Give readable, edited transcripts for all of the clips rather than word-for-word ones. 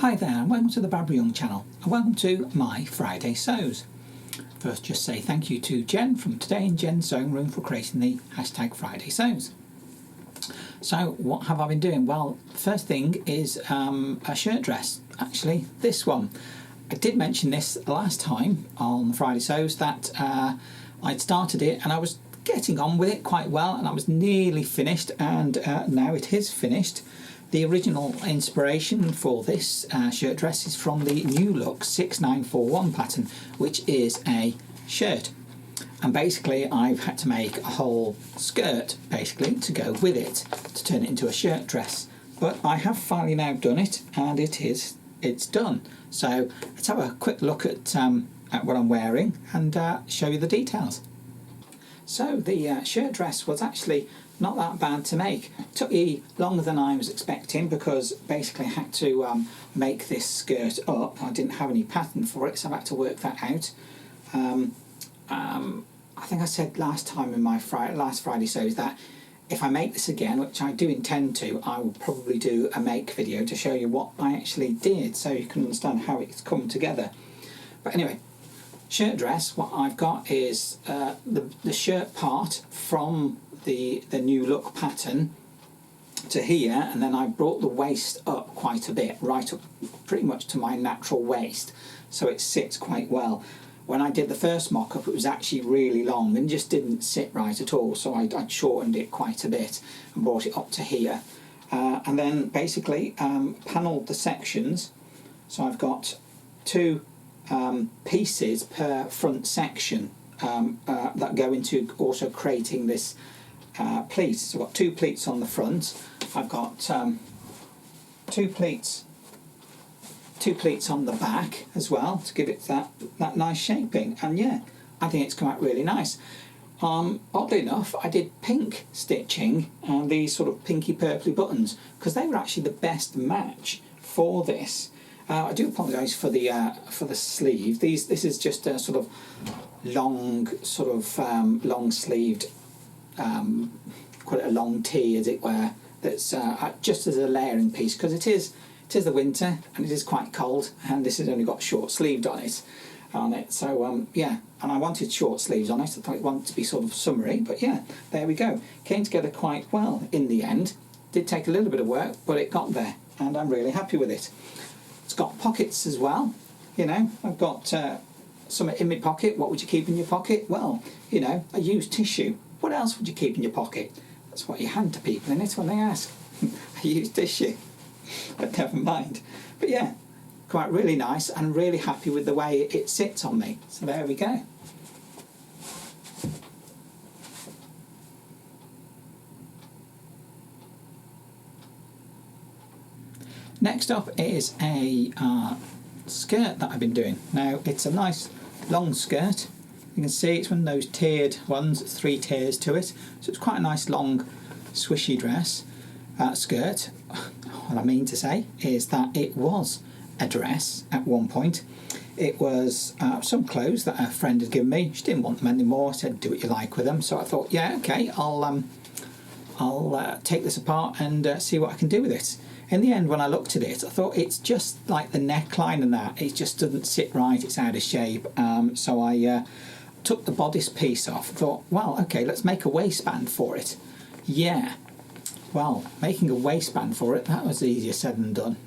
Hi there and welcome to the Barbara Young channel and welcome to my Friday Sews. First just say thank you to Jen from Today in Jen's Sewing Room for creating the hashtag Friday Sews. So what have I been doing? Well, first thing is a shirt dress, actually this one. I did mention this last time on Friday Sews that I'd started it and I was getting on with it quite well and I was nearly finished, and now it is finished. The original inspiration for this shirt dress is from the New Look 6941 pattern, which is a shirt. And basically I've had to make a whole skirt basically to go with it to turn it into a shirt dress. But I have finally now done it and it's done. So let's have a quick look at what I'm wearing and show you the details. So the shirt dress was actually not that bad to make. It took me longer than I was expecting because basically I had to make this skirt up. I didn't have any pattern for it, so I had to work that out. I think I said last time in my last Friday Sews that if I make this again, which I do intend to, I will probably do a make video to show you what I actually did so you can understand how it's come together. But anyway, shirt dress, what I've got is the shirt part from the New Look pattern to here, and then I brought the waist up quite a bit, right up pretty much to my natural waist, so it sits quite well. When I did the first mock-up it was actually really long and just didn't sit right at all, so I'd shortened it quite a bit and brought it up to here, and then basically panelled the sections. So I've got two pieces per front section that go into also creating this pleats. So I've got two pleats on the front. I've got two pleats on the back as well to give it that nice shaping. And yeah, I think it's come out really nice. Oddly enough, I did pink stitching and these sort of pinky purpley buttons because they were actually the best match for this. I do apologise for the sleeve. This is just a sort of long sleeved, quite a long tee as it were, that's just as a layering piece because it is the winter and it is quite cold, and this has only got short sleeved on it. So yeah, and I wanted short sleeves on it. I thought it wanted to be sort of summery, but yeah, there we go. Came together quite well in the end. Did take a little bit of work, but it got there and I'm really happy with it. It's got pockets as well, you know. I've got something in my pocket. What would you keep in your pocket? Well, you know, I use tissue. What else would you keep in your pocket? That's what you hand to people, isn't it, when they ask? I use tissue, but never mind. But yeah, quite really nice and really happy with the way it sits on me. So there we go. Next up is a skirt that I've been doing. Now it's a nice long skirt. You can see it's one of those tiered ones, 3 tiers to it. So it's quite a nice long swishy dress skirt. What I mean to say is that it was a dress at one point. It was some clothes that a friend had given me. She didn't want them anymore, said do what you like with them. So I thought, yeah, okay, I'll take this apart and see what I can do with it. In the end, when I looked at it, I thought it's just like the neckline and that, it just doesn't sit right, it's out of shape. So I took the bodice piece off, thought, well, okay, let's make a waistband for it. Yeah, well, making a waistband for it, that was easier said than done.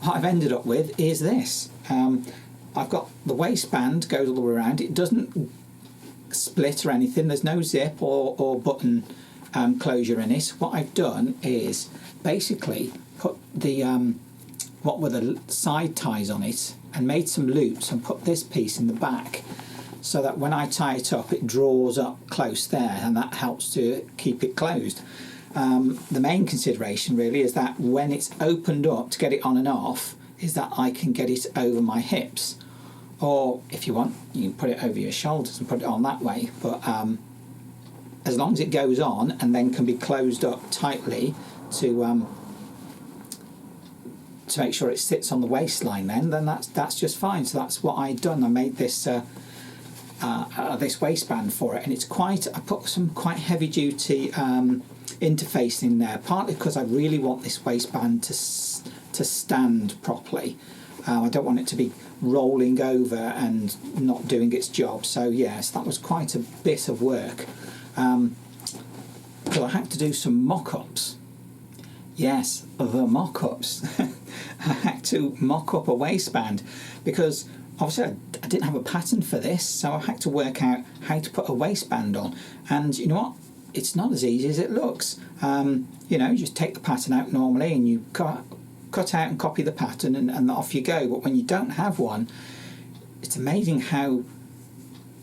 What I've ended up with is this. I've got the waistband, goes all the way around, it doesn't split or anything, there's no zip or button closure in it. What I've done is basically put the what were the side ties on it and made some loops and put this piece in the back so that when I tie it up it draws up close there, and that helps to keep it closed. The main consideration really is that when it's opened up to get it on and off is that I can get it over my hips, or if you want you can put it over your shoulders and put it on that way, but as long as it goes on and then can be closed up tightly to make sure it sits on the waistline, then that's just fine. So that's what I'd done. I made this this waistband for it, and it's quite, I put some quite heavy duty interface in there, partly because I really want this waistband to stand properly. I don't want it to be rolling over and not doing its job. So yes, that was quite a bit of work, because I had to do some mock-ups. Yes, the mock-ups. I had to mock up a waistband because obviously I didn't have a pattern for this, so I had to work out how to put a waistband on. And you know what? It's not as easy as it looks. You know, you just take the pattern out normally and you cut out and copy the pattern and off you go. But when you don't have one, it's amazing how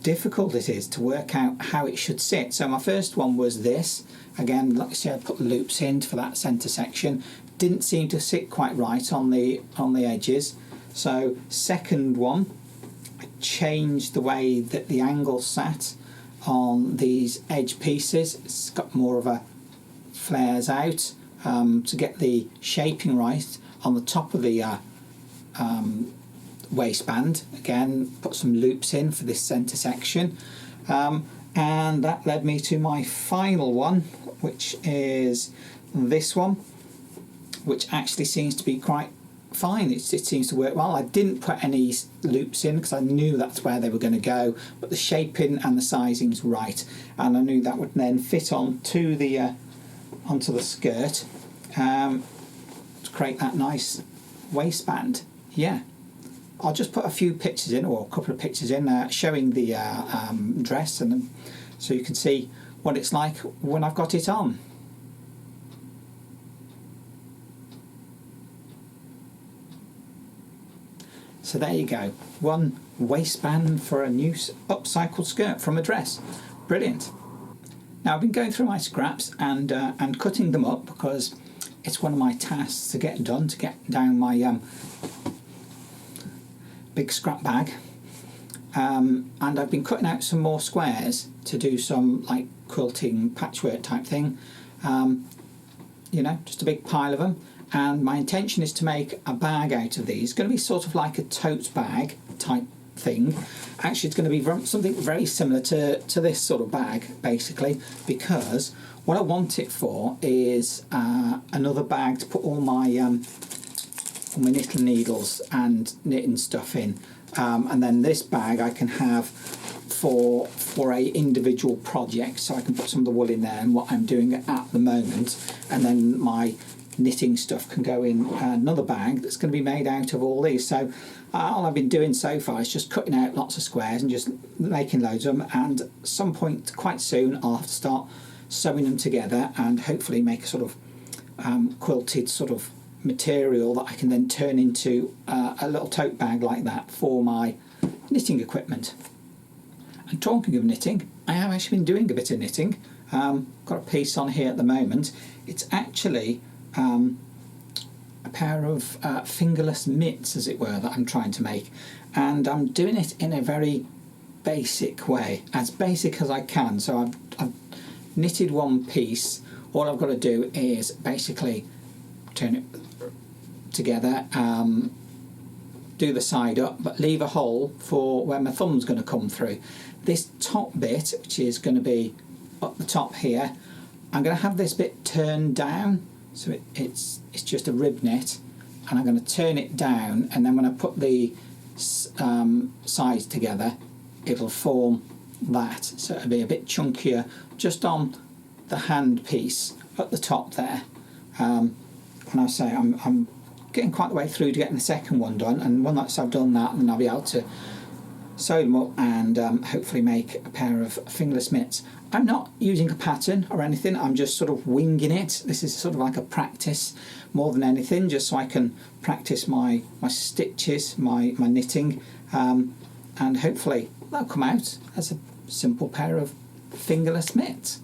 difficult it is to work out how it should sit. So my first one was this. Again, like I said, I put loops in for that centre section. Didn't seem to sit quite right on the edges. So second one, I changed the way that the angle sat on these edge pieces. It's got more of a flares out to get the shaping right on the top of the waistband. Again, put some loops in for this centre section, and that led me to my final one, which is this one, which actually seems to be quite fine. It seems to work well. I didn't put any loops in because I knew that's where they were going to go, but the shaping and the sizing's right, and I knew that would then fit onto the skirt to create that nice waistband. Yeah, I'll just put a few pictures in, or a couple of pictures in, showing the dress, and so you can see what it's like when I've got it on. So there you go, one waistband for a new upcycled skirt from a dress. Brilliant. Now I've been going through my scraps and cutting them up because it's one of my tasks to get done, to get down my big scrap bag. And I've been cutting out some more squares to do some like quilting patchwork type thing. You know, just a big pile of them. And my intention is to make a bag out of these. It's going to be sort of like a tote bag type thing. Actually, it's going to be something very similar to this sort of bag, basically, because what I want it for is another bag to put all my knitting needles and knitting stuff in. And then this bag I can have for a individual project, so I can put some of the wool in there and what I'm doing at the moment, and then my knitting stuff can go in another bag that's going to be made out of all these. So all I've been doing so far is just cutting out lots of squares and just making loads of them, and at some point quite soon I'll have to start sewing them together and hopefully make a sort of quilted sort of material that I can then turn into a little tote bag like that for my knitting equipment. And talking of knitting, I have actually been doing a bit of knitting. Got a piece on here at the moment. It's actually a pair of fingerless mitts, as it were, that I'm trying to make, and I'm doing it in a very basic way, as basic as I can. So I've knitted one piece. All I've got to do is basically turn it together, do the side up, but leave a hole for where my thumb's going to come through. This top bit, which is going to be up the top here, I'm going to have this bit turned down, so it's just a rib knit, and I'm going to turn it down, and then when I put the sides together it'll form that, so it'll be a bit chunkier just on the hand piece at the top there. When I say I'm getting quite the way through to getting the second one done, and once I've done that, then I'll be able to sew them up and hopefully make a pair of fingerless mitts. I'm not using a pattern or anything, I'm just sort of winging it. This is sort of like a practice more than anything, just so I can practice my stitches, my knitting, and hopefully that'll come out as a simple pair of fingerless mitts.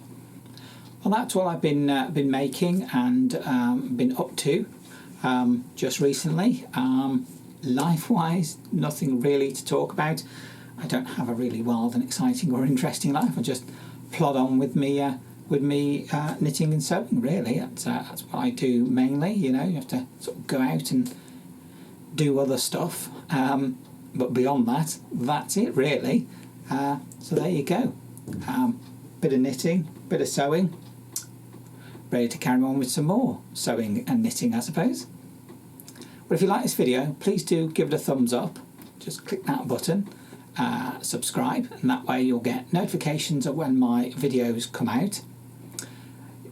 Well, that's all I've been making and been up to just recently. Life-wise, nothing really to talk about. I don't have a really wild and exciting or interesting life. I just plod on with me knitting and sewing. Really, that's what I do mainly. You know, you have to sort of go out and do other stuff, but beyond that, that's it really. So there you go. Bit of knitting, bit of sewing. Ready to carry on with some more sewing and knitting, I suppose. But if you like this video, please do give it a thumbs up. Just click that button, subscribe, and that way you'll get notifications of when my videos come out.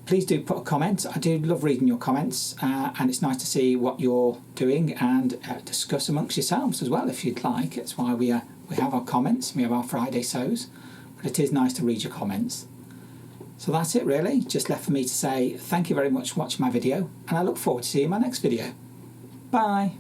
Please do put a comment. I do love reading your comments, and it's nice to see what you're doing and discuss amongst yourselves as well if you'd like. It's why we have our comments, we have our Friday sews, but it is nice to read your comments. So that's it really, just left for me to say thank you very much for watching my video, and I look forward to seeing you in my next video. Bye!